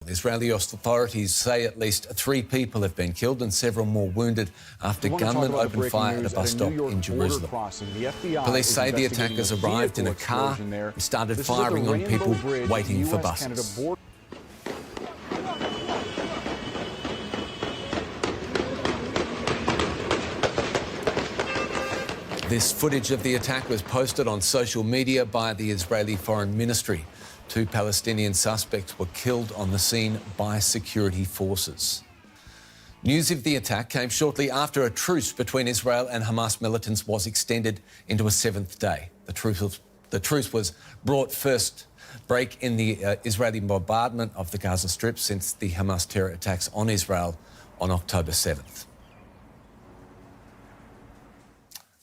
Israeli authorities say at least 3 people have been killed and several more wounded after gunmen opened fire at a bus stop in Jerusalem. Police say the attackers arrived in a car and started firing on people waiting for buses. This footage of the attack was posted on social media by the Israeli Foreign Ministry. 2 Palestinian suspects were killed on the scene by security forces. News of the attack came shortly after a truce between Israel and Hamas militants was extended into a 7th day. The truce was brought first break in the Israeli bombardment of the Gaza Strip since the Hamas terror attacks on Israel on October 7th.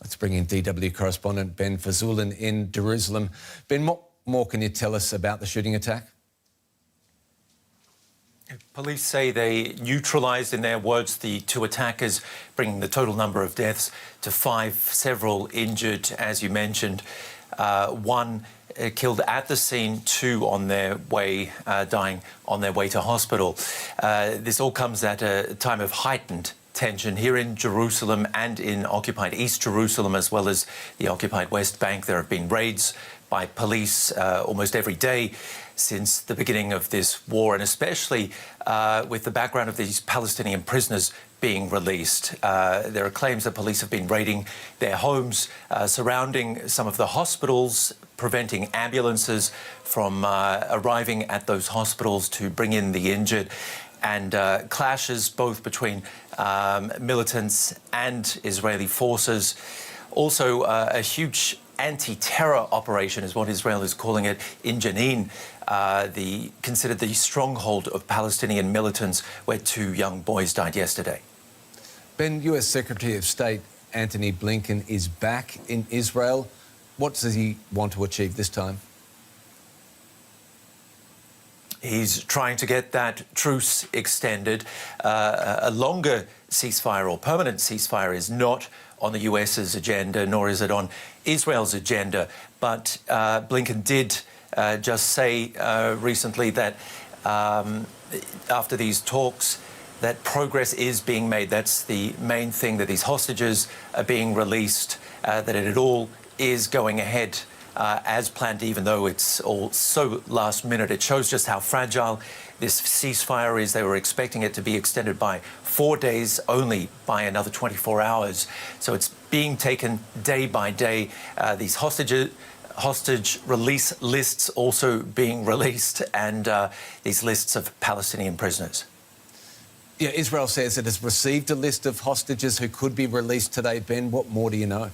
Let's bring in DW correspondent Ben Fazulin in Jerusalem. Ben, what more can you tell us about the shooting attack? Police say they neutralised, in their words, the 2 attackers, bringing the total number of deaths to 5, several injured, as you mentioned. 1 killed at the scene, 2 on their way, dying on their way to hospital. This all comes at a time of heightened tension here in Jerusalem and in occupied East Jerusalem, as well as the occupied West Bank. There have been raids by police almost every day since the beginning of this war, and especially with the background of these Palestinian prisoners being released. There are claims that police have been raiding their homes, surrounding some of the hospitals, preventing ambulances from arriving at those hospitals to bring in the injured, and clashes both between militants and Israeli forces. Also, a huge anti-terror operation is what Israel is calling it in Jenin, considered the stronghold of Palestinian militants, where 2 young boys died yesterday. Ben, US Secretary of State Antony Blinken is back in Israel. What does he want to achieve this time? He's trying to get that truce extended. A longer ceasefire or permanent ceasefire is not on the US's agenda, nor is it on Israel's agenda. But Blinken did just say recently that after these talks, that progress is being made. That's the main thing, that these hostages are being released, that it all is going ahead as planned, even though it's all so last minute. It shows just how fragile this ceasefire is. They were expecting it to be extended by 4 days, only by another 24 hours. So it's being taken day by day. These hostage release lists also being released, and these lists of Palestinian prisoners. Yeah, Israel says it has received a list of hostages who could be released today. Ben, what more do you know?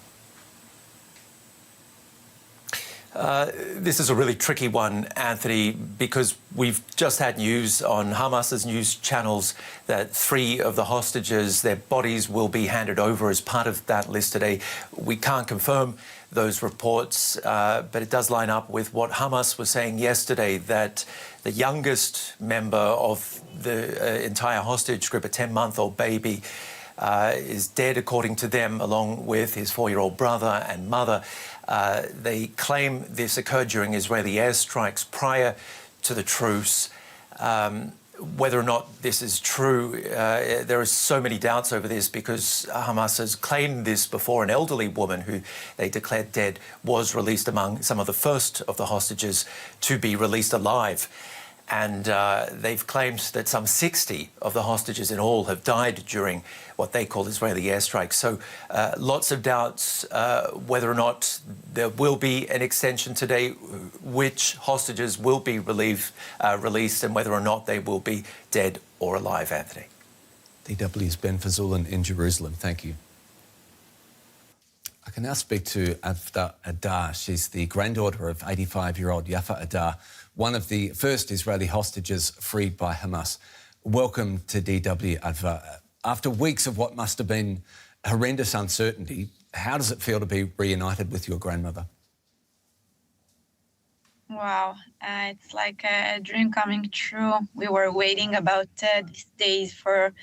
This is a really tricky one, Anthony, because we've just had news on Hamas's news channels that 3 of the hostages, their bodies will be handed over as part of that list today. We can't confirm those reports, but it does line up with what Hamas was saying yesterday, that the youngest member of the entire hostage group, a 10-month-old baby, is dead, according to them, along with his 4-year-old brother and mother. They claim this occurred during Israeli airstrikes prior to the truce. Whether or not this is true, there are so many doubts over this, because Hamas has claimed this before. An elderly woman who they declared dead was released among some of the first of the hostages to be released alive. And they've claimed that some 60 of the hostages in all have died during what they call Israeli airstrikes. So lots of doubts whether or not there will be an extension today, which hostages will be released, and whether or not they will be dead or alive, Anthony. DW's Ben Fazulin in Jerusalem. Thank you. I can now speak to Adva Adar. She's the granddaughter of 85-year-old Yafa Adar, one of the first Israeli hostages freed by Hamas. Welcome to DW, Adva. After weeks of what must have been horrendous uncertainty, how does it feel to be reunited with your grandmother? Wow, it's like a dream coming true. We were waiting about these days for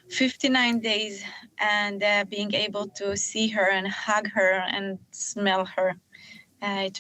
59 days, and being able to see her and hug her and smell her. It